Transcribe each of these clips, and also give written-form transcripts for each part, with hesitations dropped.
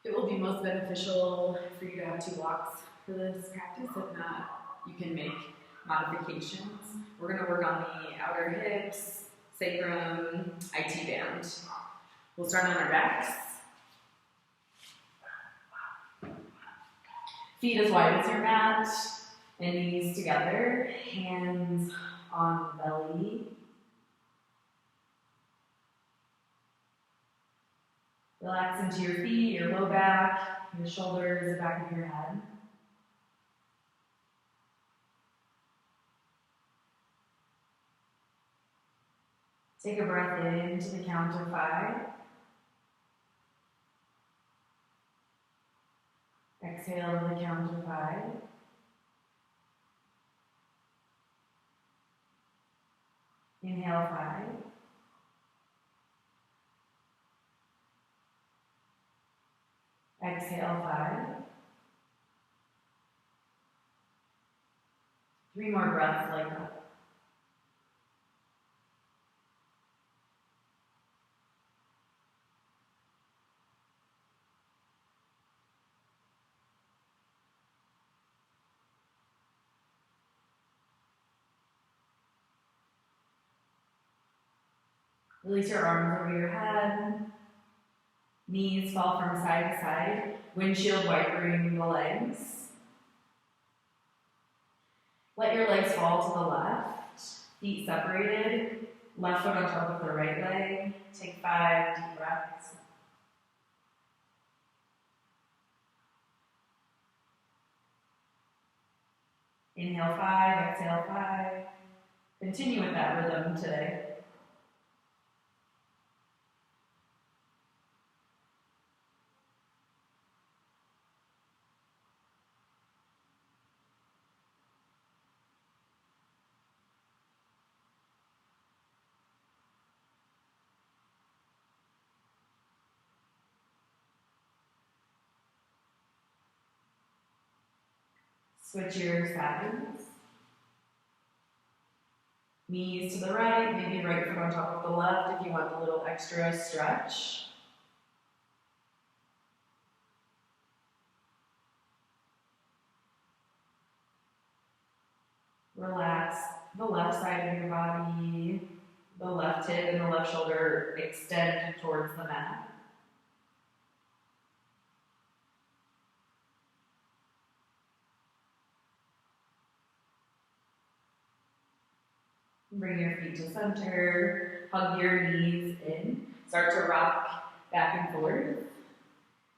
It will be most beneficial for you to have 2 blocks for this practice. If not, you can make modifications. We're going to work on the outer hips, sacrum, IT band. We'll start on our backs. Feet as wide as your mat, and knees together, hands on the belly. Relax into your feet, your low back, your shoulders, the back of your head. Take a breath in to the count of 5. Exhale to the count of 5. Inhale 5. Exhale 5. 3 more breaths like that. Release your arms over your head. Knees fall from side to side. Windshield wipering the legs. Let your legs fall to the left. Feet separated. Left foot on top of the right leg. Take 5 deep breaths. Inhale 5, exhale 5. Continue with that rhythm today. Switch your sides. Knees to the right, maybe right foot on top of the left if you want a little extra stretch. Relax the left side of your body, the left hip and the left shoulder extend towards the mat. Bring your feet to center, hug your knees in, start to rock back and forth.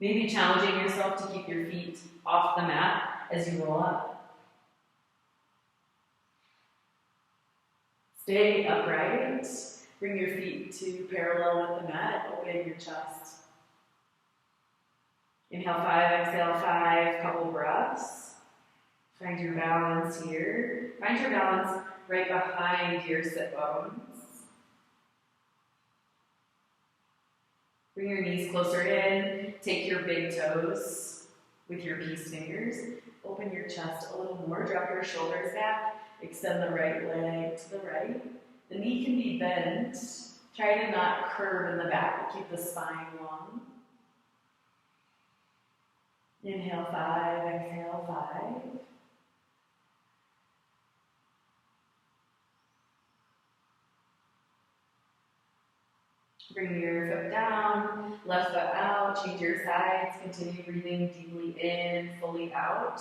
Maybe challenging yourself to keep your feet off the mat as you roll up. Stay upright, bring your feet to parallel with the mat, open your chest. Inhale 5, exhale 5, couple breaths. Find your balance here. Find your balance right behind your sit bones. Bring your knees closer in. Take your big toes with your peace fingers. Open your chest a little more. Drop your shoulders back. Extend the right leg to the right. The knee can be bent. Try to not curve in the back, but keep the spine long. Inhale 5, exhale 5. Bring your foot down, left foot out, change your sides, continue breathing deeply in, fully out.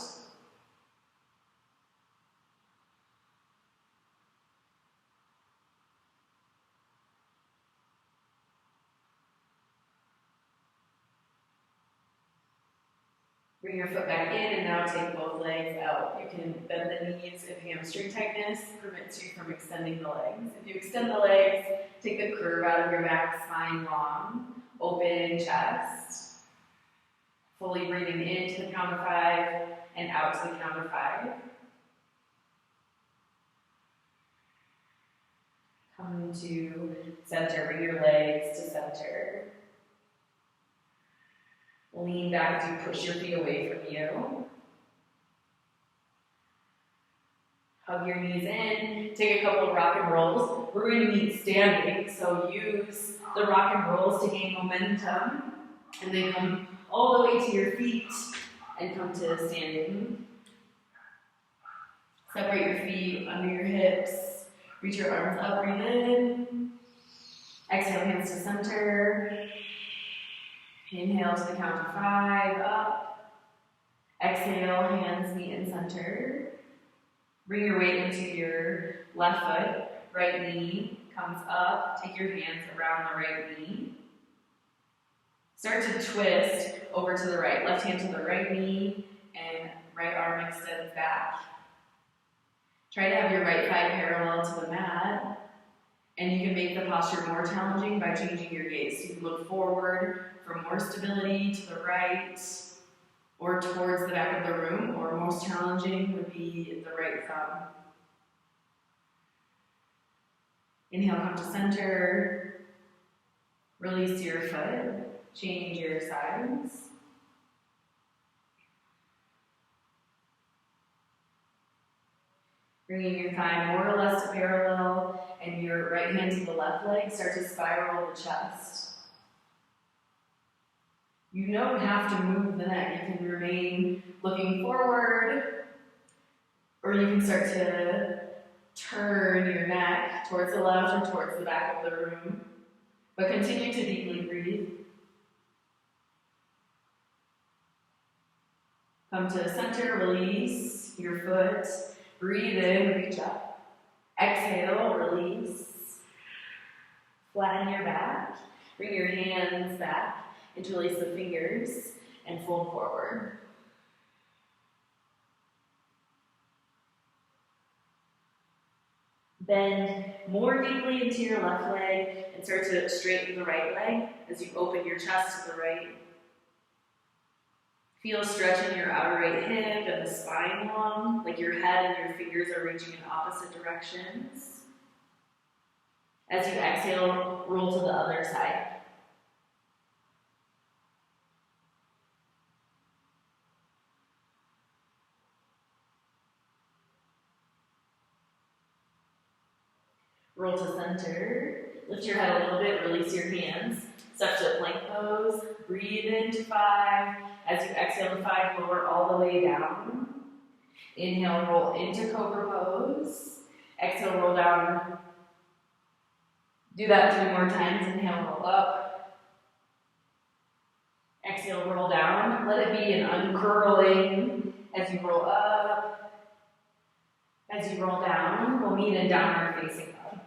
Bring your foot back in and now take both legs out. You can bend the knees if hamstring tightness prevents you from extending the legs. If you extend the legs, take the curve out of your back, spine long, open chest. Fully breathing in to the count of 5 and out to the count of 5. Come to center, bring your legs to center. Lean back as you push your feet away from you. Hug your knees in. Take a couple of rock and rolls. We're going to meet standing, so use the rock and rolls to gain momentum. And then come all the way to your feet and come to standing. Separate your feet under your hips. Reach your arms up, breathe in. Exhale, hands to center. Inhale to the count of 5, up. Exhale, hands meet in center. Bring your weight into your left foot. Right knee comes up. Take your hands around the right knee. Start to twist over to the right. Left hand to the right knee and right arm extends back. Try to have your right thigh parallel to the mat. And you can make the posture more challenging by changing your gaze. So you can look forward for more stability to the right or towards the back of the room, or most challenging would be the right thumb. Inhale, come to center. Release your foot. Change your sides. Bringing your thigh more or less to parallel and your right hand to the left leg. Start to spiral the chest. You don't have to move the neck. You can remain looking forward, or you can start to turn your neck towards the left or towards the back of the room. But continue to deeply breathe. Come to center, release your foot. Breathe in, reach up. Exhale, release. Flatten your back. Bring your hands back. Interlace the fingers and fold forward. Bend more deeply into your left leg and start to straighten the right leg as you open your chest to the right. Feel stretch in your outer right hip and the spine long, like your head and your fingers are reaching in opposite directions. As you exhale, roll to the other side. Roll to center. Lift your head a little bit, release your hands. Step to plank pose. Breathe into 5. As you exhale to 5, lower all the way down. Inhale, roll into cobra pose. Exhale, roll down. Do that 3 more times. Inhale, roll up. Exhale, roll down. Let it be an uncurling as you roll up. As you roll down, we'll meet in downward facing dog.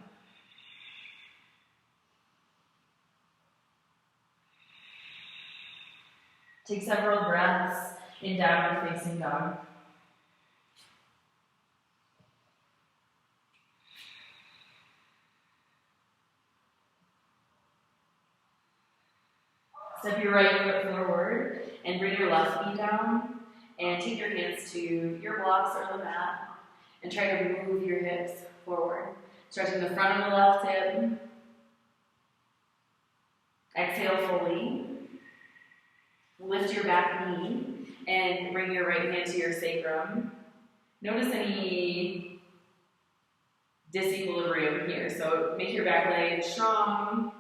Take several breaths in downward facing dog. Step your right foot forward and bring your left knee down and take your hands to your blocks or the mat and try to move your hips forward. Stretching the front of the left hip. Exhale fully. Lift your back knee and bring your right hand to your sacrum. Notice any disequilibrium here. So make your back leg strong.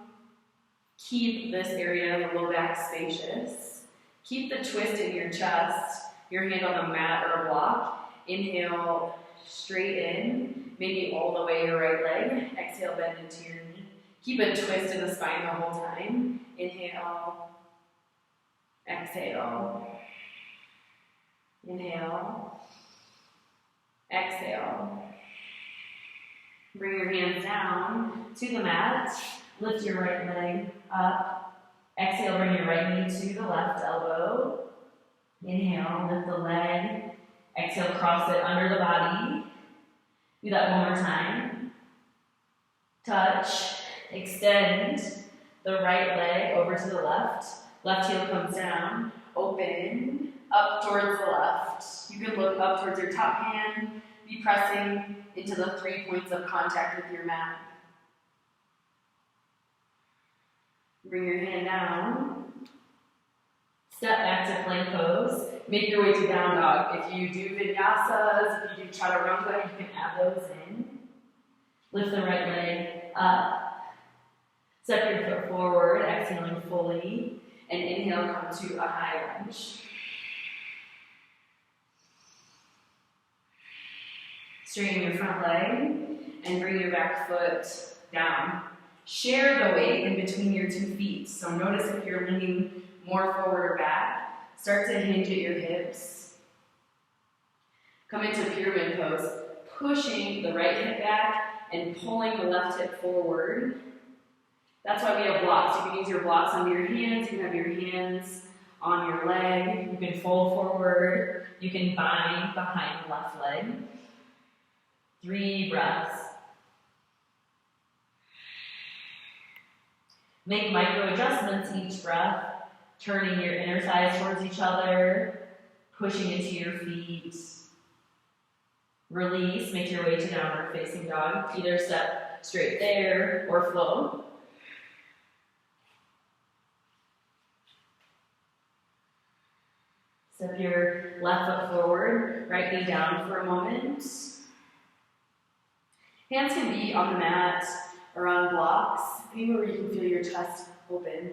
Keep this area of the low back spacious. Keep the twist in your chest, your hand on the mat or a block. Inhale, straighten, maybe all the way your right leg. Exhale, bend into your knee. Keep a twist in the spine the whole time. Inhale, exhale, inhale, exhale. Bring your hands down to the mat. Lift your right leg up. Exhale, bring your right knee to the left elbow. Inhale, lift the leg. Exhale, cross it under the body. Do that one more time. Touch, extend the right leg over to the left. Left heel comes down. Open, up towards the left. You can look up towards your top hand. Be pressing into the 3 points of contact with your mat. Bring your hand down. Step back to plank pose. Make your way to down dog. If you do vinyasas, if you do chaturanga, you can add those in. Lift the right leg up. Step your foot forward, exhaling fully. And inhale, come to a high lunge. Straighten your front leg and bring your back foot down. Share the weight in between your 2 feet. So notice if you're leaning more forward or back. Start to hinge at your hips. Come into pyramid pose, pushing the right hip back and pulling the left hip forward. That's why we have blocks. You can use your blocks under your hands. You can have your hands on your leg. You can fold forward. You can bind behind the left leg. 3 breaths. Make micro adjustments each breath, turning your inner thighs towards each other, pushing into your feet. Release, make your way to downward facing dog. Either step straight there or flow. Step your left foot forward, right knee down for a moment. Hands can be on the mat or on blocks, anywhere where you can feel your chest open.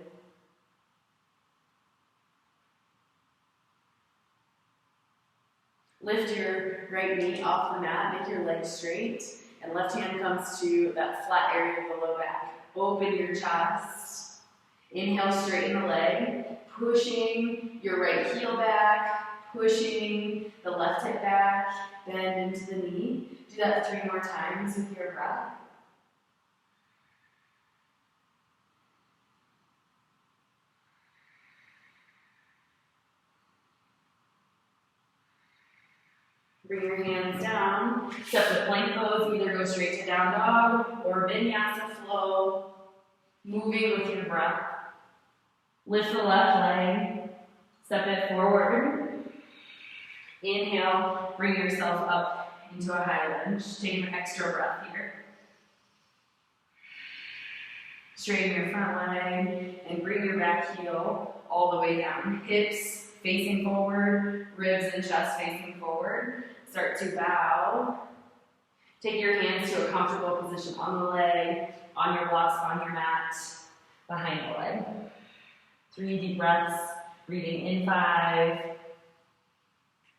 Lift your right knee off the mat, make your leg straight, and left hand comes to that flat area of the low back. Open your chest. Inhale, straighten the leg, pushing your right heel back, pushing the left hip back, bend into the knee. Do that 3 more times with your breath. Bring your hands down. Step the plank pose, either go straight to down dog or vinyasa flow, moving with your breath. Lift the left leg, step it forward. Inhale, bring yourself up into a high lunge. Take an extra breath here. Straighten your front leg and bring your back heel all the way down. Hips facing forward, ribs and chest facing forward. Start to bow. Take your hands to a comfortable position on the leg, on your blocks, on your mat, behind the leg. 3 deep breaths, breathing in 5,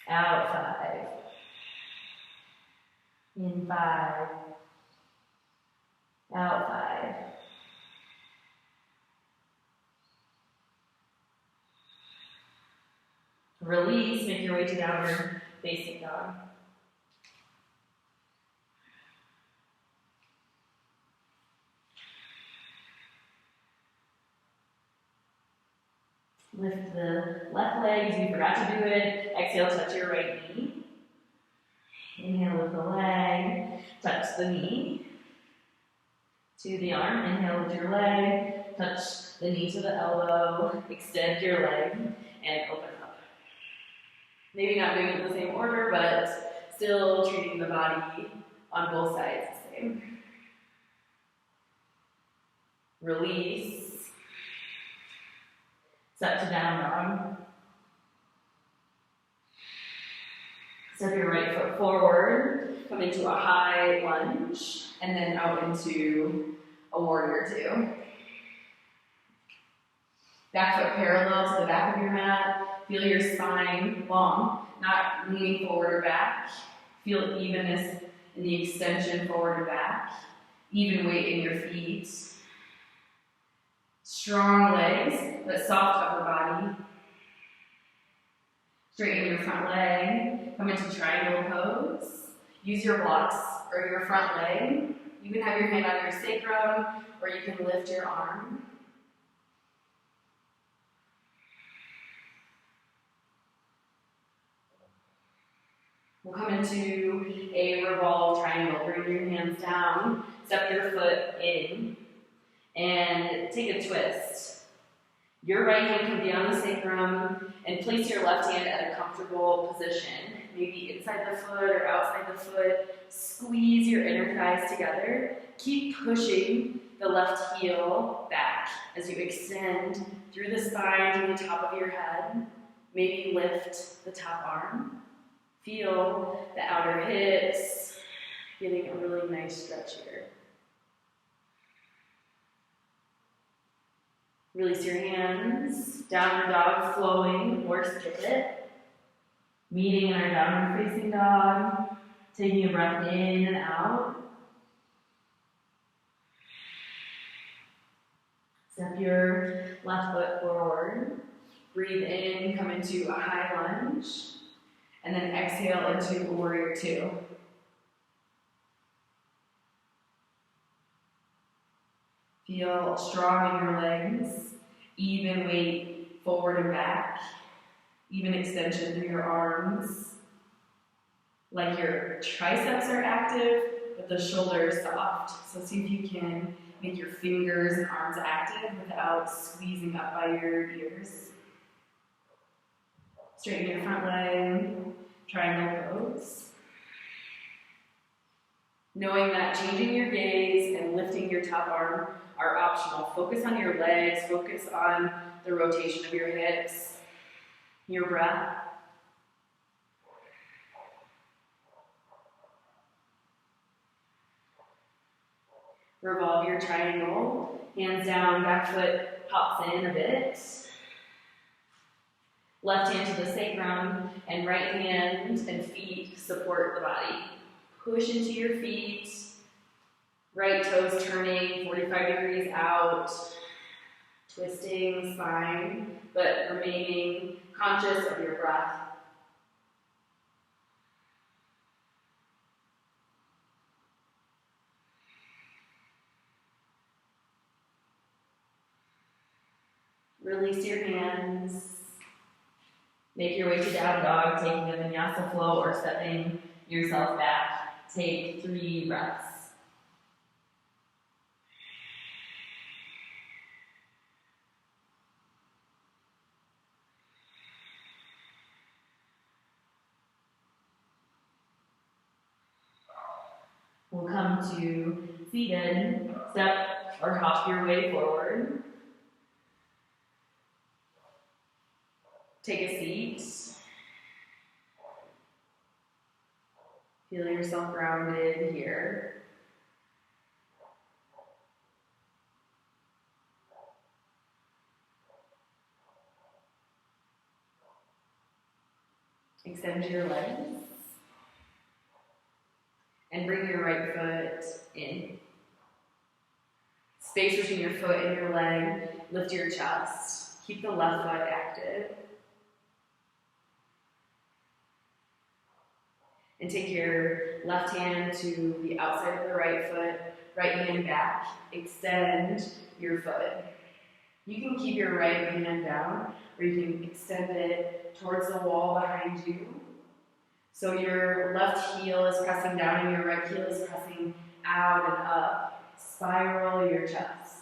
out 5. In 5, out 5. Release, make your way to downward facing dog. Lift the left leg as you forgot to do it. Exhale, touch your right knee. Inhale, lift the leg, touch the knee to the arm. Inhale, lift your leg, touch the knee to the elbow, extend your leg, and open up. Maybe not doing it in the same order, but still treating the body on both sides the same. Release. Step to down dog. Step your right foot forward, come into a high lunge, and then out into a warrior 2. Back foot parallel to the back of your mat. Feel your spine long, not leaning forward or back. Feel evenness in the extension forward or back. Even weight in your feet. Strong legs, but soft upper body. Straighten your front leg. Come into triangle pose. Use your blocks or your front leg. You can have your hand on your sacrum, or you can lift your arm. We'll come into a revolve triangle. Bring your hands down, step your foot in, and take a twist. Your right hand can be on the sacrum, and place your left hand at a comfortable position. Maybe inside the foot or outside the foot. Squeeze your inner thighs together. Keep pushing the left heel back as you extend through the spine to the top of your head. Maybe lift the top arm. Feel the outer hips, getting a really nice stretch here. Release your hands, downward dog flowing, or skip it. Meeting in our downward facing dog, taking a breath in and out. Step your left foot forward. Breathe in, come into a high lunge, and then exhale into warrior two. Feel strong in your legs, even weight forward and back, even extension through your arms. Like your triceps are active, but the shoulders soft. So see if you can make your fingers and arms active without squeezing up by your ears. Straighten your front leg, triangle pose. Knowing that changing your gaze and lifting your top arm are optional. Focus on your legs, focus on the rotation of your hips, your breath. Revolve your triangle, hands down, back foot hops in a bit. Left hand to the sacrum, and right hand and feet support the body. Push into your feet, right toes turning 45 degrees out, twisting spine, but remaining conscious of your breath. Release your hands. Make your way to down dog, taking a vinyasa flow or stepping yourself back. Take 3 breaths. We'll come to seated, step or hop your way forward. Take a seat. Feel yourself grounded here. Extend your legs. And bring your right foot in. Space between your foot and your leg. Lift your chest. Keep the left foot active. And take your left hand to the outside of the right foot, right hand back. Extend your foot. You can keep your right hand down, or you can extend it towards the wall behind you. So your left heel is pressing down and your right heel is pressing out and up. Spiral your chest.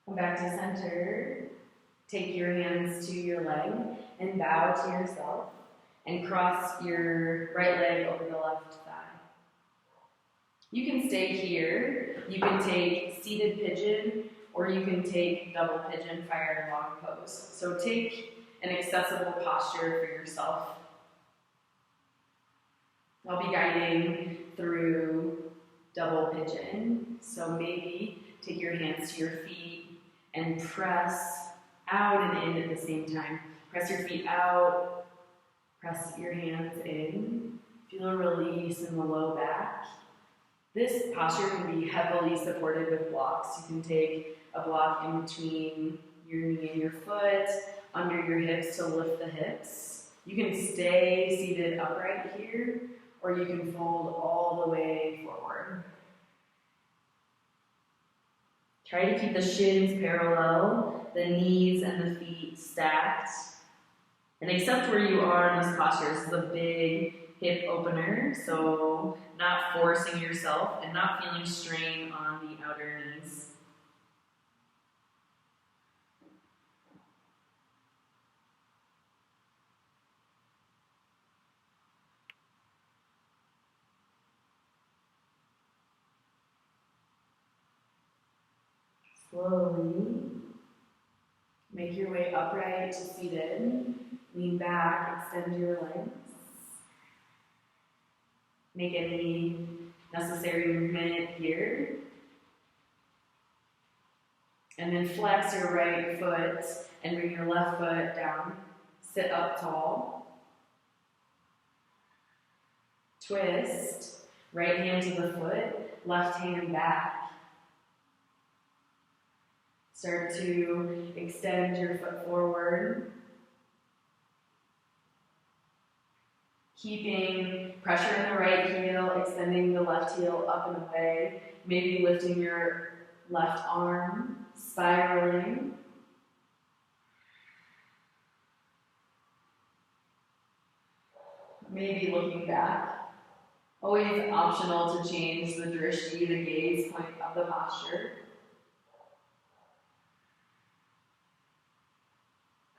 Come back to center. Take your hands to your leg and bow to yourself and cross your right leg over the left thigh. You can stay here. You can take seated pigeon or you can take double pigeon fire and log pose. So take an accessible posture for yourself. I'll be guiding through double pigeon. So maybe take your hands to your feet and press out and in at the same time. Press your feet out, press your hands in. Feel a release in the low back. This posture can be heavily supported with blocks. You can take a block in between your knee and your foot, under your hips to lift the hips. You can stay seated upright here, or you can fold all the way forward. Try to keep the shins parallel, the knees and the feet stacked. And accept where you are in this posture. This is a big hip opener, so not forcing yourself and not feeling strain on the outer knees. Slowly make your way upright to seated. Lean back, extend your legs. Make any necessary movement here. And then flex your right foot and bring your left foot down. Sit up tall. Twist. Right hand to the foot, left hand back. Start to extend your foot forward. Keeping pressure in the right heel, extending the left heel up and away. Maybe lifting your left arm, spiraling. Maybe looking back. Always optional to change the drishti, the gaze point of the posture.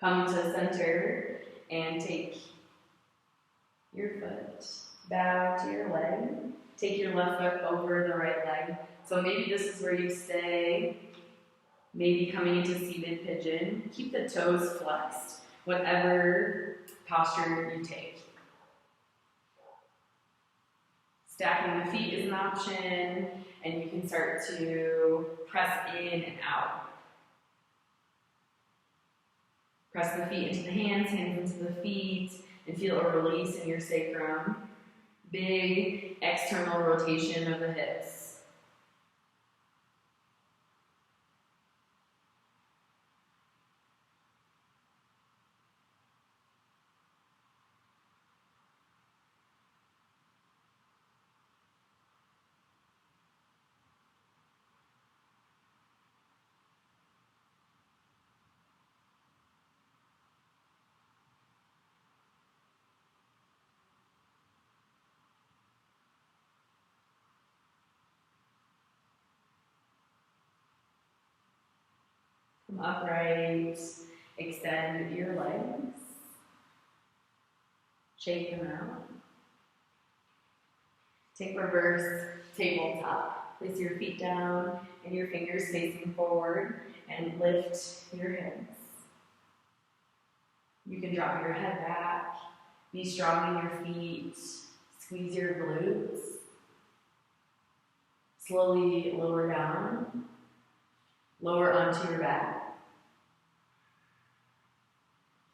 Come to center and take your foot, bow to your leg. Take your left foot over the right leg. So maybe this is where you stay. Maybe coming into seated pigeon. Keep the toes flexed, whatever posture you take. Stacking the feet is an option, and you can start to press in and out. Press the feet into the hands, hands into the feet, and feel a release in your sacrum. Big external rotation of the hips. Come upright, extend your legs, shake them out. Take reverse tabletop. Place your feet down and your fingers facing forward and lift your hips. You can drop your head back, be strong in your feet, squeeze your glutes. Slowly lower down, lower onto your back.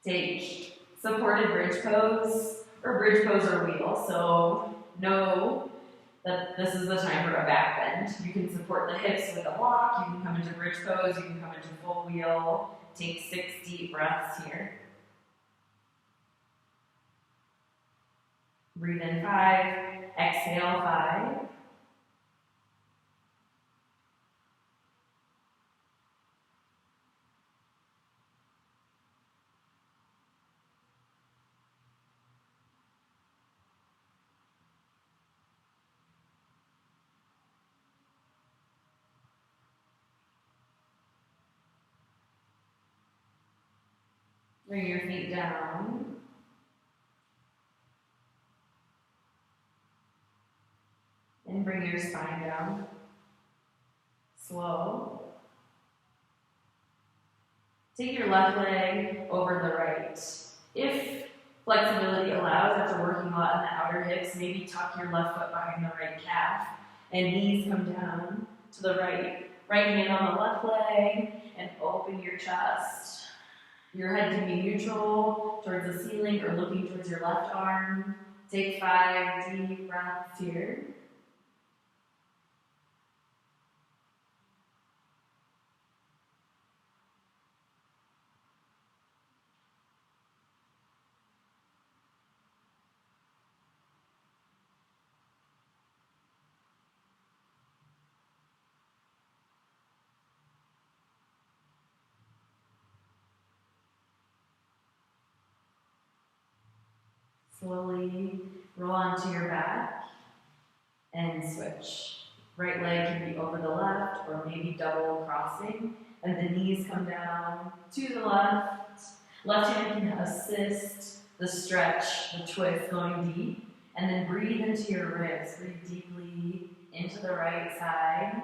Take supported bridge pose, or bridge pose or wheel. So know that this is the time for a back bend. You can support the hips with a block, you can come into bridge pose, you can come into full wheel. Take 6 deep breaths here. Breathe in 5, exhale 5. Bring your feet down. And bring your spine down. Slow. Take your left leg over the right. If flexibility allows, after working a lot in the outer hips, maybe tuck your left foot behind the right calf and knees come down to the right. Right hand on the left leg and open your chest. Your head can be neutral towards the ceiling or looking towards your left arm. Take 5 deep breaths here. Slowly roll onto your back and switch. Right leg can be over the left or maybe double crossing, and the knees come down to the left. Left hand can assist the stretch, the twist going deep, and then breathe into your ribs. Breathe deeply into the right side.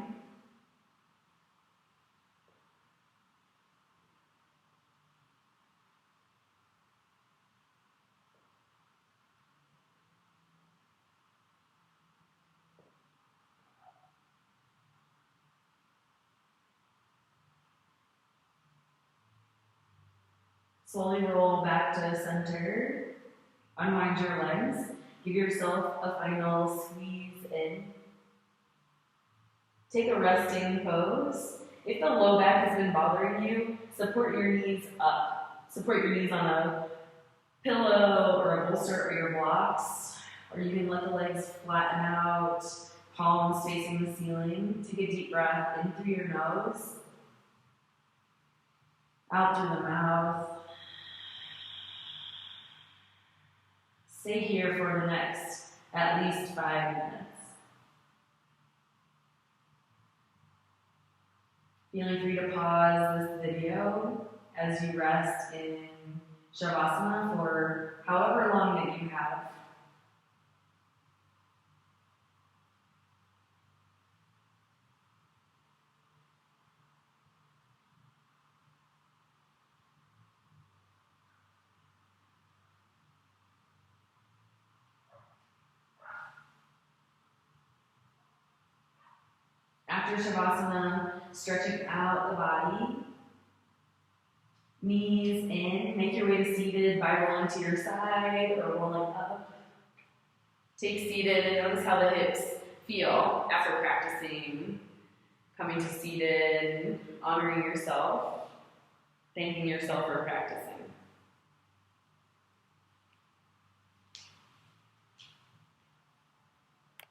Slowly roll back to center. Unwind your legs. Give yourself a final squeeze in. Take a resting pose. If the low back has been bothering you, support your knees up. Support your knees on a pillow or a bolster or your blocks. Or you can let the legs flatten out, palms facing the ceiling. Take a deep breath in through your nose, out through the mouth. Stay here for the next at least 5 minutes. Feeling free to pause this video as you rest in Shavasana for however long that you have. After Shavasana, stretching out the body, knees in, make your way to seated by rolling to your side or rolling up. Take seated and notice how the hips feel after practicing. Coming to seated, honoring yourself, thanking yourself for practicing.